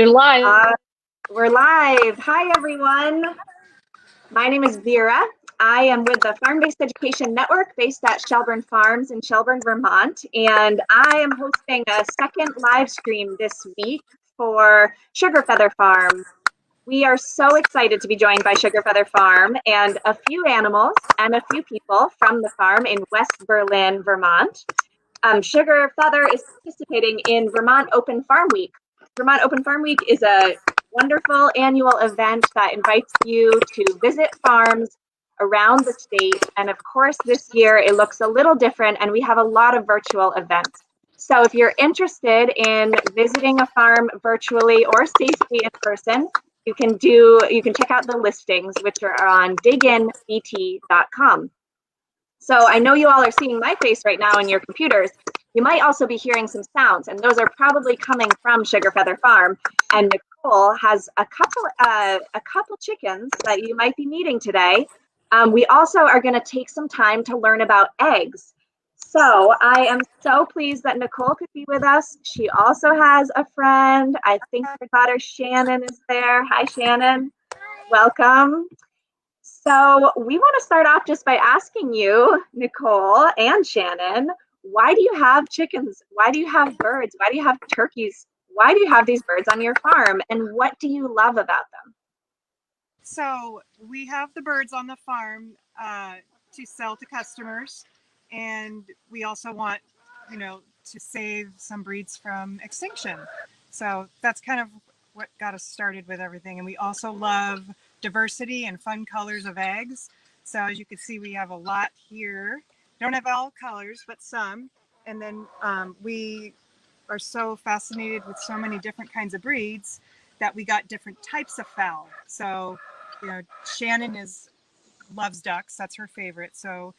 You're live. We're live. Hi, everyone. My name is Vera. I am with the Farm-Based Education Network based at Shelburne Farms in Shelburne, Vermont, and I am hosting a second live stream this week for Sugar Feather Farm. We are so excited to be joined by Sugar Feather Farm and a few animals and a few people from the farm in West Berlin, Vermont. Sugar Feather is participating in Vermont Open Farm Week. Vermont Open Farm Week is a wonderful annual event that invites you to visit farms around the state. And of course, this year it looks a little different and we have a lot of virtual events. So if you're interested in visiting a farm virtually or safely in person, you can check out the listings, which are on diginbt.com. So I know you all are seeing my face right now in your computers. You might also be hearing some sounds, and those are probably coming from Sugar Feather Farm. And Nicole has a couple chickens that you might be meeting today. We also are going to take some time to learn about eggs. So I am so pleased that Nicole could be with us. She also has a friend. I think her daughter Shannon is there. Hi, Shannon. Welcome. So we want to start off just by asking you, Nicole and Shannon, why do you have chickens? Why do you have birds? Why do you have turkeys? Why do you have these birds on your farm? And what do you love about them? So we have the birds on the farm to sell to customers. And we also want, to save some breeds from extinction. So that's kind of what got us started with everything. And we also love diversity and fun colors of eggs. So as you can see, we have a lot here. Don't have all colors, but some. And then we are so fascinated with so many different kinds of breeds that we got different types of fowl. So, Shannon loves ducks. That's her favorite. So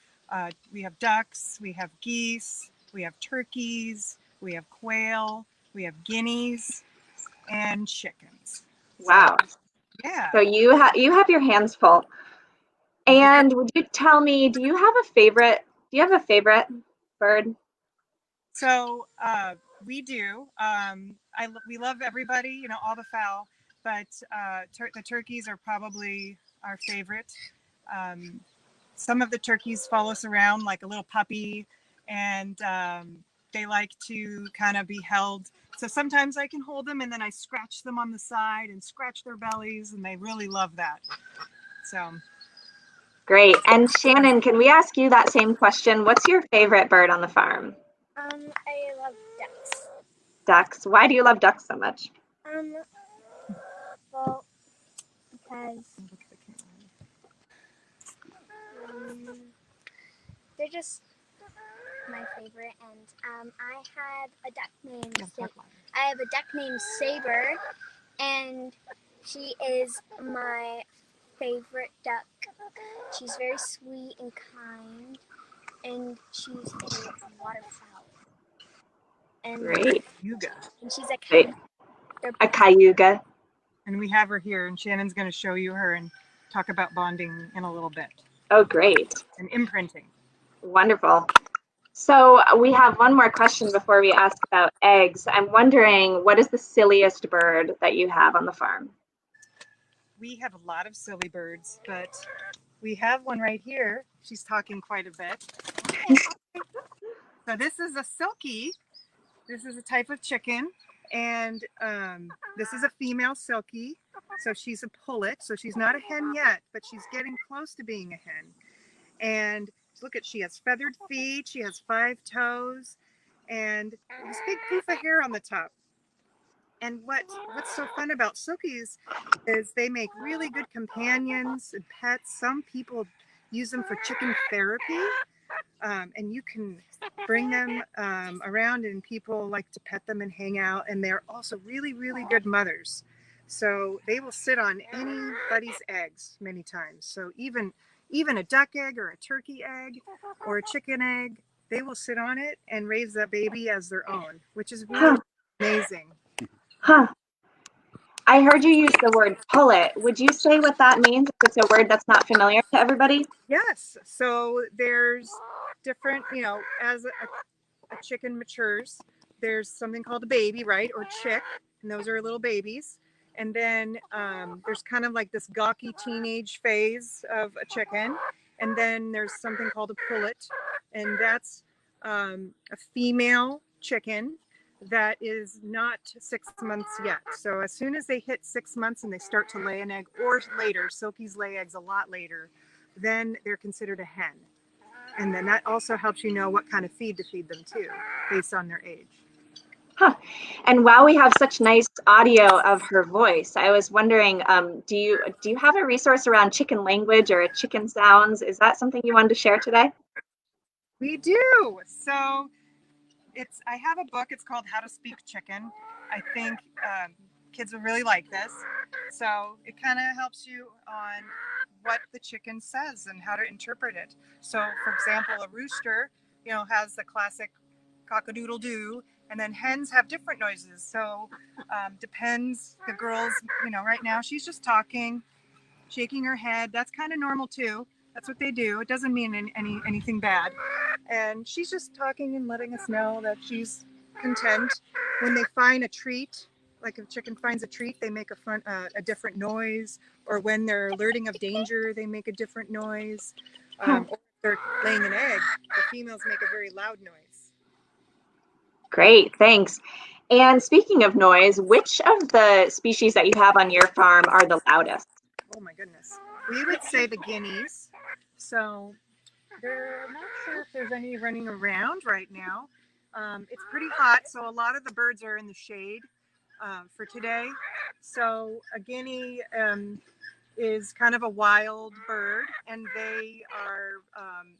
we have ducks, we have geese, we have turkeys, we have quail, we have guineas, and chickens. Wow. So, yeah. So you have your hands full. And would you tell me, do you have a favorite bird? So we do. We love everybody, all the fowl, but the turkeys are probably our favorite. Some of the turkeys follow us around like a little puppy, and they like to kind of be held. So sometimes I can hold them and then I scratch them on the side and scratch their bellies, and they really love that. So Great. And Shannon, can we ask you that same question? What's your favorite bird on the farm? I love ducks. Ducks. Why do you love ducks so much? Well, because they're just my favorite, and I have a duck named Saber, and she is my favorite duck. She's very sweet and kind, and she's a waterfowl. And Great. And she's a Great. A cayuga. And we have her here, and Shannon's going to show you her and talk about bonding in a little bit. Oh, great. And imprinting. Wonderful. So we have one more question before we ask about eggs. I'm wondering, what is the silliest bird that you have on the farm? We have a lot of silly birds, but we have one right here. She's talking quite a bit. So this is a silkie. This is a type of chicken. And this is a female silkie. So she's a pullet. So she's not a hen yet, but she's getting close to being a hen. And look she has feathered feet. She has 5 toes and this big poof of hair on the top. And what's so fun about silkies is they make really good companions and pets. Some people use them for chicken therapy. And you can bring them around, and people like to pet them and hang out. And they're also really, really good mothers. So they will sit on anybody's eggs many times. So even a duck egg or a turkey egg or a chicken egg, they will sit on it and raise that baby as their own, which is really amazing. Huh. I heard you use the word pullet. Would you say what that means if it's a word that's not familiar to everybody? Yes. So there's different, as a chicken matures, there's something called a baby, right? Or chick. and those are little babies. And then there's kind of like this gawky teenage phase of a chicken. And then there's something called a pullet, and that's a female chicken that is not 6 months yet. So as soon as they hit 6 months and they start to lay an egg, or later, Silkies lay eggs a lot later, then they're considered a hen. And then that also helps you know what kind of feed to feed them too, based on their age. Huh. And while we have such nice audio of her voice, I was wondering, do you have a resource around chicken language or chicken sounds? Is that something you wanted to share today? We do. So I have a book. It's called How to Speak Chicken. I think kids will really like this. So it kind of helps you on what the chicken says and how to interpret it. So, for example, a rooster, has the classic cock-a-doodle-doo, and then hens have different noises. So depends. The girls, right now she's just talking, shaking her head. That's kind of normal too. That's what they do. It doesn't mean anything bad. And she's just talking and letting us know that she's content. When they find a treat, like if a chicken finds a treat, they make a different noise. Or when they're alerting of danger, they make a different noise. Or if they're laying an egg, the females make a very loud noise. Great, thanks. And speaking of noise, which of the species that you have on your farm are the loudest? Oh my goodness. We would say the guineas. So I'm not sure if there's any running around right now. It's pretty hot, so a lot of the birds are in the shade for today. So a guinea is kind of a wild bird, and they are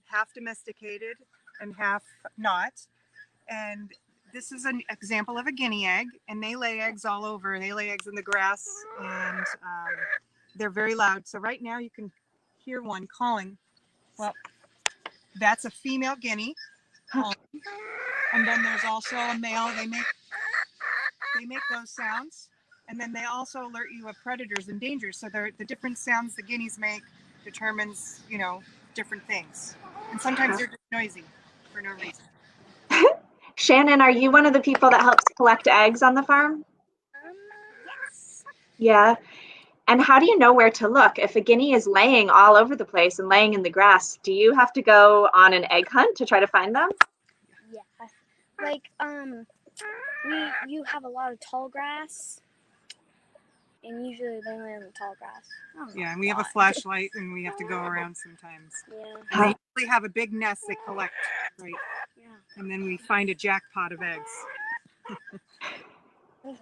half domesticated and half not. And this is an example of a guinea egg, and they lay eggs all over. They lay eggs in the grass, and they're very loud. So right now you can hear one calling. Well, that's a female guinea calling. And then there's also a male. They make those sounds, and then they also alert you of predators and dangers. So the different sounds the guineas make determines, different things. And sometimes they're just noisy for no reason. Shannon, are you one of the people that helps collect eggs on the farm? Yes. Yeah. And how do you know where to look? If a guinea is laying all over the place and laying in the grass, do you have to go on an egg hunt to try to find them? Yeah. Like you have a lot of tall grass, and usually they lay on the tall grass. Yeah, and we have a flashlight, and we have to go around sometimes. Yeah. And they usually have a big nest they collect, right? Yeah. And then we find a jackpot of eggs.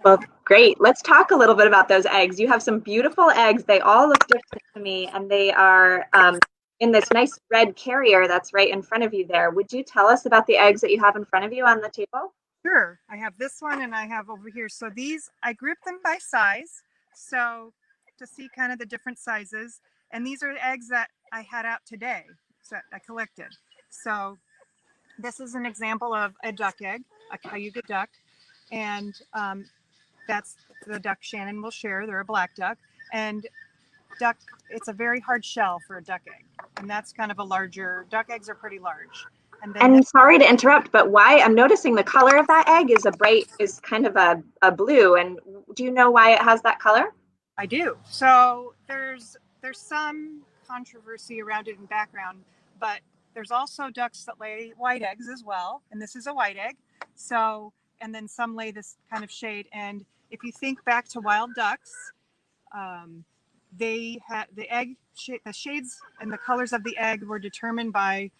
Well, great. Let's talk a little bit about those eggs. You have some beautiful eggs. They all look different to me, and they are in this nice red carrier that's right in front of you there. Would you tell us about the eggs that you have in front of you on the table? Sure. I have this one, and I have over here. So these, I grouped them by size, so to see kind of the different sizes. And these are the eggs that I had out today, so I collected. So this is an example of a duck egg, a Cayuga duck, and that's the duck Shannon will share. They're a black duck, and duck. It's a very hard shell for a duck egg, and that's kind of a larger. Duck eggs are pretty large. And sorry to interrupt, but why I'm noticing the color of that egg is kind of a blue. And do you know why it has that color? I do. So there's some controversy around it in background, but there's also ducks that lay white eggs as well, and this is a white egg. So, and then some lay this kind of shade. And if you think back to wild ducks, they had the shades and the colors of the egg were determined by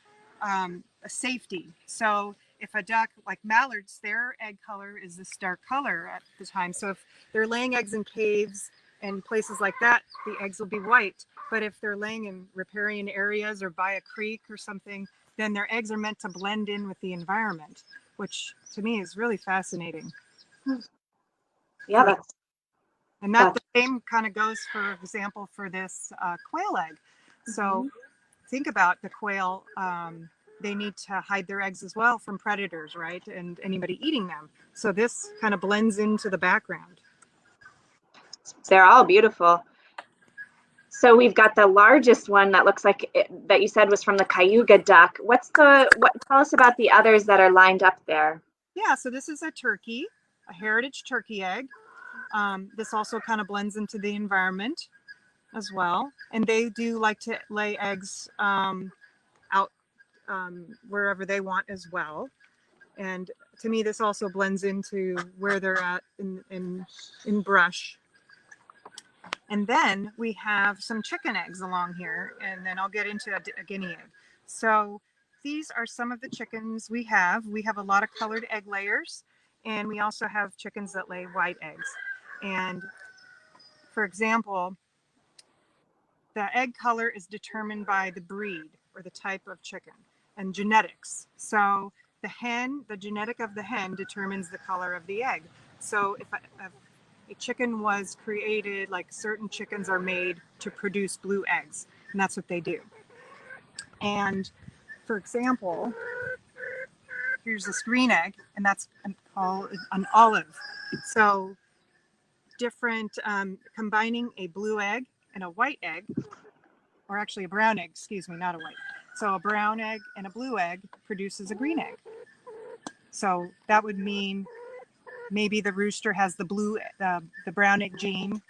a safety. So if a duck, like mallards, their egg color is this dark color at the time. So if they're laying eggs in caves and places like that, the eggs will be white. But if they're laying in riparian areas or by a creek or something, then their eggs are meant to blend in with the environment, which to me is really fascinating. Yeah, and that the same kind of goes, for example, for this quail egg. So think about the quail. They need to hide their eggs as well from predators, right? And anybody eating them. So this kind of blends into the background. They're all beautiful. So we've got the largest one that looks like that you said was from the Cayuga duck. Tell us about the others that are lined up there. Yeah, so this is a turkey, a heritage turkey egg. This also kind of blends into the environment as well. And they do like to lay eggs out wherever they want as well. And to me, this also blends into where they're at in brush. And then we have some chicken eggs along here, and then I'll get into a guinea egg. So these are some of the chickens we have. We have a lot of colored egg layers, and we also have chickens that lay white eggs. And for example, the egg color is determined by the breed or the type of chicken and genetics. So the genetic of the hen determines the color of the egg. So if a chicken was created, like certain chickens are made to produce blue eggs, and that's what they do. And for example, here's this green egg, and that's called an olive. So different, combining a blue egg and a white egg, or actually a brown egg, excuse me, not a white. So a brown egg and a blue egg produces a green egg. So that would mean maybe the rooster has the brown egg gene,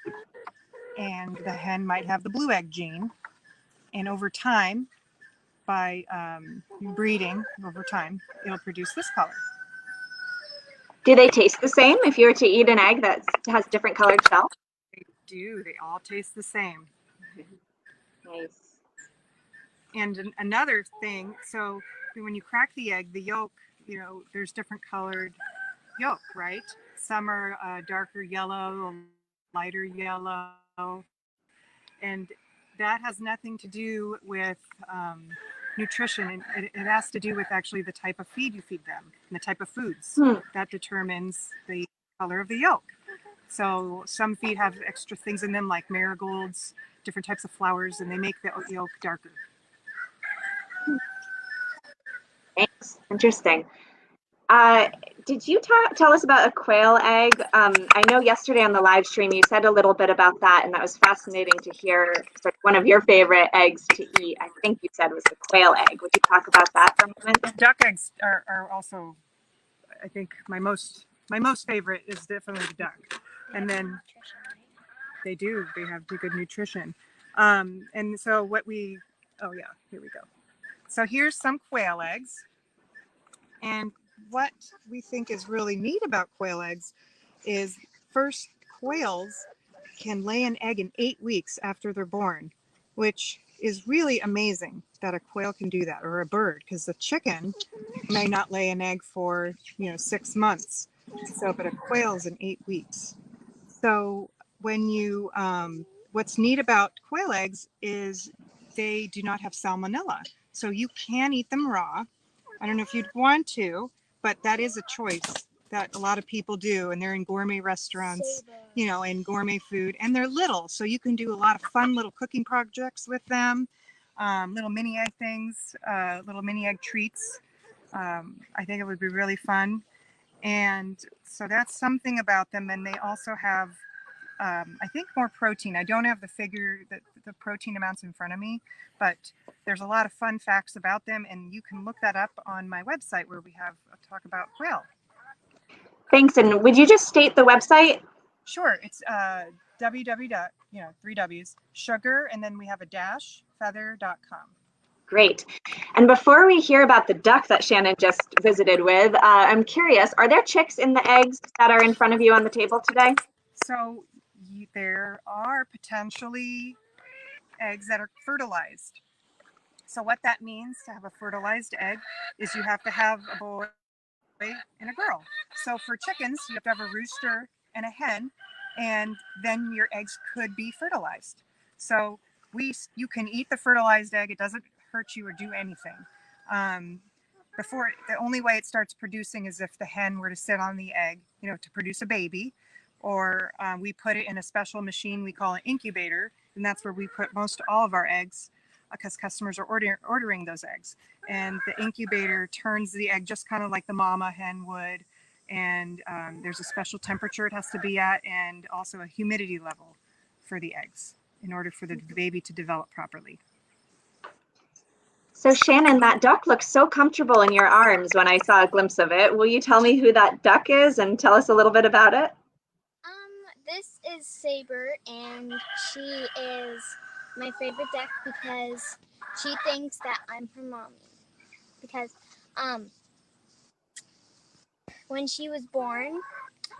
and the hen might have the blue egg gene. And over time, by breeding over time, it'll produce this color. Do they taste the same if you were to eat an egg that has different colored shell? They do. They all taste the same. Nice. And another thing, so when you crack the egg, the yolk, there's different colored yolk, right? Some are darker yellow, lighter yellow, and that has nothing to do with nutrition. It has to do with actually the type of feed you feed them and the type of foods that determines the color of the yolk. So some feed have extra things in them like marigolds, different types of flowers, and they make the yolk darker. Thanks. Interesting. Did you tell us about a quail egg? I know yesterday on the live stream you said a little bit about that, and that was fascinating to hear. Sort of one of your favorite eggs to eat, I think you said, was the quail egg. Would you talk about that for a moment? Duck eggs are also, I think, my most favorite is definitely the duck. And then they have good nutrition. And so oh yeah, here we go. So here's some quail eggs. And what we think is really neat about quail eggs is, first, quails can lay an egg in 8 weeks after they're born, which is really amazing that a quail can do that, or a bird, because the chicken may not lay an egg for 6 months. So, but a quail's in 8 weeks. So when you, what's neat about quail eggs is they do not have salmonella. So you can eat them raw. I don't know if you'd want to, but that is a choice that a lot of people do, and they're in gourmet restaurants, and gourmet food, and they're little, so you can do a lot of fun little cooking projects with them, little mini egg things, little mini egg treats. I think it would be really fun. And so that's something about them. And they also have, I think, more protein. I don't have the protein amounts in front of me, but there's a lot of fun facts about them, and you can look that up on my website where we have a talk about quail. Thanks. And would you just state the website? Sure. It's www, 3 W's, sugar, and then we have a dash, feather.com. Great. And before we hear about the duck that Shannon just visited with, I'm curious, are there chicks in the eggs that are in front of you on the table today? So there are potentially eggs that are fertilized. So what that means to have a fertilized egg is you have to have a boy and a girl. So for chickens, you have to have a rooster and a hen, and then your eggs could be fertilized. So you can eat the fertilized egg. It doesn't hurt you or do anything. The only way it starts producing is if the hen were to sit on the egg, to produce a baby, or we put it in a special machine we call an incubator, and that's where we put most all of our eggs, because customers are ordering those eggs. And the incubator turns the egg just kind of like the mama hen would, and there's a special temperature it has to be at, and also a humidity level for the eggs in order for the baby to develop properly. So Shannon, that duck looks so comfortable in your arms when I saw a glimpse of it. Will you tell me who that duck is and tell us a little bit about it? this is Saber, and she is my favorite duck because she thinks that I'm her mommy. Because when she was born,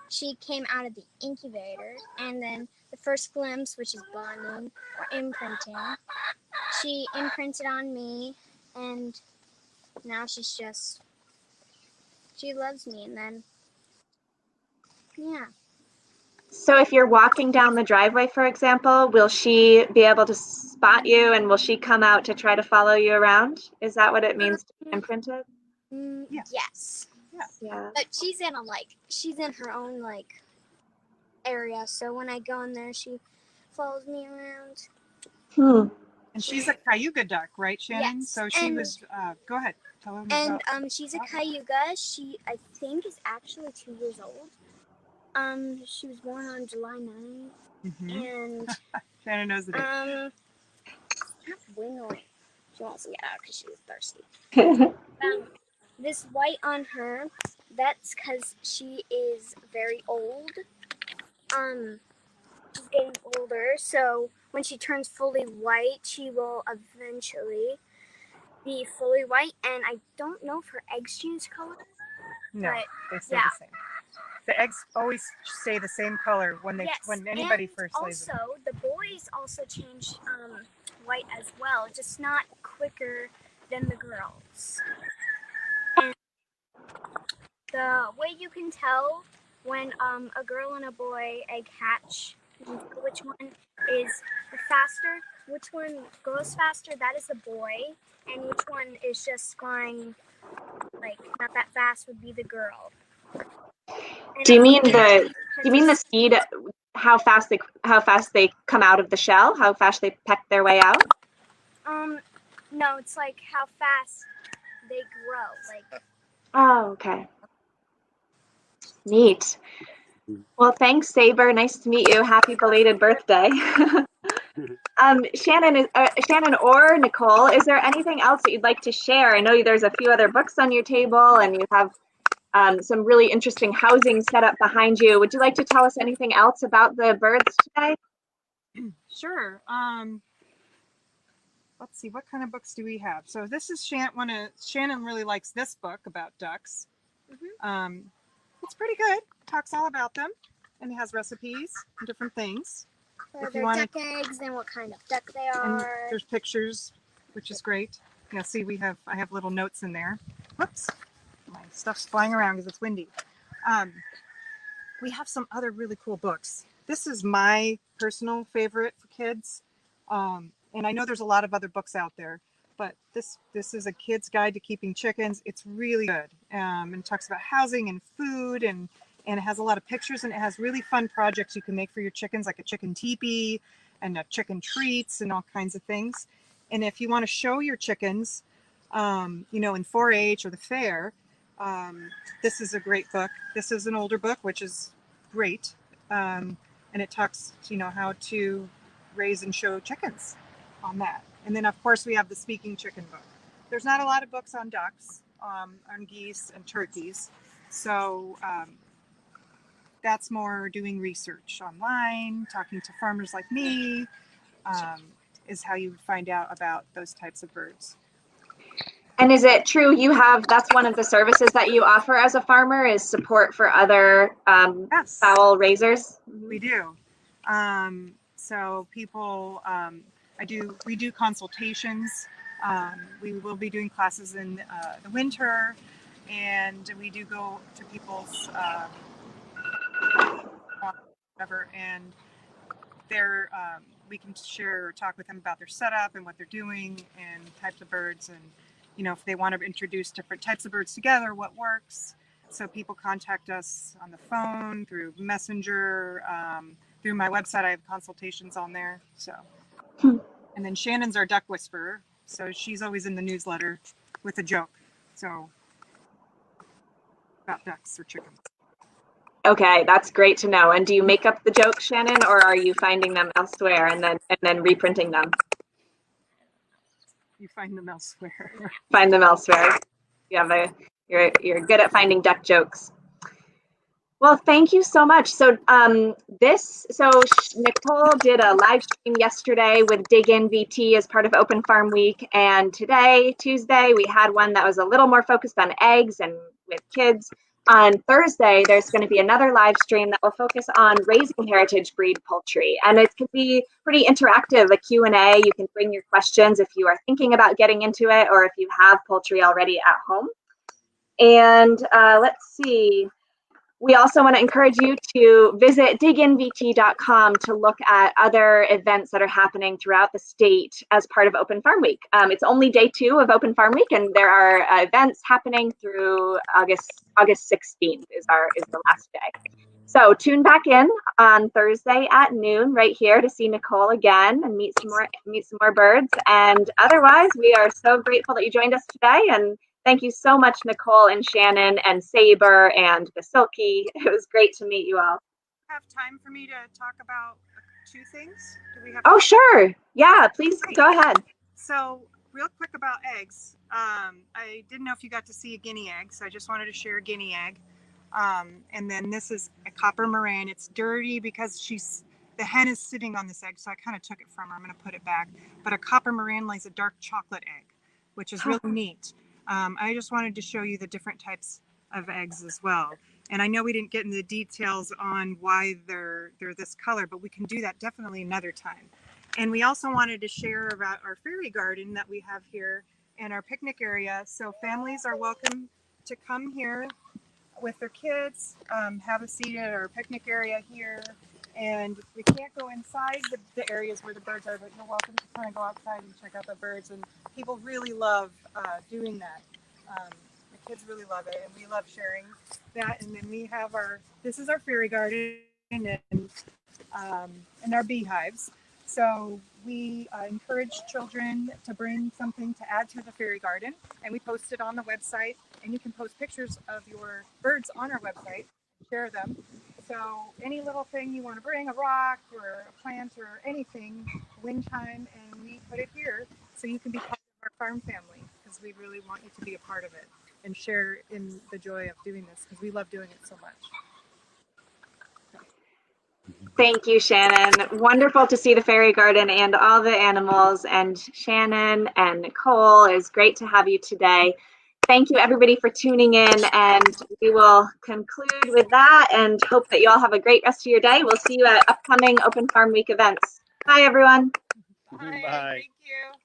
she came out of the incubator, and then the first glimpse, which is bonding or imprinting, she imprinted on me, and now she loves me, and then, yeah. So if you're walking down the driveway, for example, will she be able to spot you and will she come out to try to follow you around? Is that what it means to be imprinted? Yeah. Yes. Yeah. But she's in her own, area, so when I go in there, she follows me around. And she's a Cayuga duck, right, Shannon? Yes. So she was, go ahead, tell them And about. she's a Cayuga. She, I think, is actually 2 years old. She was born on July 9th. And Shannon knows the date. wiggling. She wants to get out because she was thirsty. This white on her, that's because she is very old. She's getting older, so when she turns fully white, she will eventually be fully white. And I don't know if her eggs change color. No, but, they stay the same. The eggs always stay the same color when anybody first lays them. Also, the boys also change white as well, just not quicker than the girls. And the way you can tell when a girl and a boy egg hatch, which one is the faster, which one grows faster, that is the boy, and which one is just flying not that fast would be the girl. And Do you mean the speed, how fast they come out of the shell, how fast they peck their way out? No, it's how fast they grow. Oh, okay. Neat. Well, thanks, Saber. Nice to meet you. Happy belated birthday. Shannon or Nicole, is there anything else that you'd like to share? I know there's a few other books on your table, and you have some really interesting housing set up behind you. Would you like to tell us anything else about the birds today? Sure. Let's see, what kind of books do we have? So this is Shannon really likes this book about ducks. It's pretty good. Talks all about them, and it has recipes and different things. Their duck eggs and what kind of duck they are. And there's pictures, which is great. Yeah, see, I have little notes in there. Whoops, my stuff's flying around because it's windy. We have some other really cool books. This is my personal favorite for kids. And I know there's a lot of other books out there, but this is a kid's guide to keeping chickens. It's really good. And it talks about housing and food, and it has a lot of pictures, and it has really fun projects you can make for your chickens, like a chicken teepee and chicken treats and all kinds of things. And if you want to show your chickens, in 4-H or the fair, this is a great book. This is an older book, which is great. And it talks, how to raise and show chickens on that. And then, of course, we have the Speaking Chicken book. There's not a lot of books on ducks, on geese and turkeys. So that's more doing research online, talking to farmers like me, is how you would find out about those types of birds. And is it true that's one of the services that you offer as a farmer is support for other Yes, fowl raisers? we do. So people, we do consultations. We will be doing classes in the winter, and we do go to people's whatever, and we can share or talk with them about their setup and what they're doing and types of birds, and if they want to introduce different types of birds together, what works. So people contact us on the phone, through Messenger, through my website. I have consultations on there. So, and then Shannon's our duck whisperer, so she's always in the newsletter with a joke. So about ducks or chickens. Okay, that's great to know. And do you make up the jokes, Shannon, or are you finding them elsewhere and then reprinting them? You find them elsewhere. Find them elsewhere. You're good at finding duck jokes. Well, thank you so much. So Nicole did a live stream yesterday with Dig In VT as part of Open Farm Week, and today, Tuesday, we had one that was a little more focused on eggs and with kids. On Thursday, there's going to be another live stream that will focus on raising heritage breed poultry, and it can be pretty interactive, a Q&A. You can bring your questions if you are thinking about getting into it or if you have poultry already at home. And let's see. We also want to encourage you to visit diginvt.com to look at other events that are happening throughout the state as part of Open Farm Week. It's only day 2 of Open Farm Week, and there are events happening through August 16th is the last day. So tune back in on Thursday at noon right here to see Nicole again and meet some more birds. And otherwise, we are so grateful that you joined us today, and thank you so much, Nicole and Shannon and Saber and the Silky. It was great to meet you all. Have time for me to talk about 2 things? Do we have? Oh, sure. Yeah, please go ahead. So real quick about eggs. I didn't know if you got to see a guinea egg, so I just wanted to share a guinea egg. And then this is a copper moran. It's dirty because the hen is sitting on this egg, so I kind of took it from her. I'm going to put it back. But a copper moran lays a dark chocolate egg, which is really neat. I just wanted to show you the different types of eggs as well. And I know we didn't get into the details on why they're this color, but we can do that definitely another time. And we also wanted to share about our fairy garden that we have here and our picnic area. So families are welcome to come here with their kids, have a seat at our picnic area here. And we can't go inside the areas where the birds are, but you're welcome to kind of go outside and check out the birds. And people really love doing that. The kids really love it, and we love sharing that. And then we have this is our fairy garden and our beehives. So we encourage children to bring something to add to the fairy garden, and we post it on the website. And you can post pictures of your birds on our website, share them. So any little thing you want to bring, a rock or a plant or anything, wind chime, and we put it here so you can be part of our farm family, because we really want you to be a part of it and share in the joy of doing this, because we love doing it so much. Thank you, Shannon. Wonderful to see the fairy garden and all the animals. And Shannon and Nicole, it was great to have you today. Thank you, everybody, for tuning in. And we will conclude with that and hope that you all have a great rest of your day. We'll see you at upcoming Open Farm Week events. Bye, everyone. Bye. Thank you.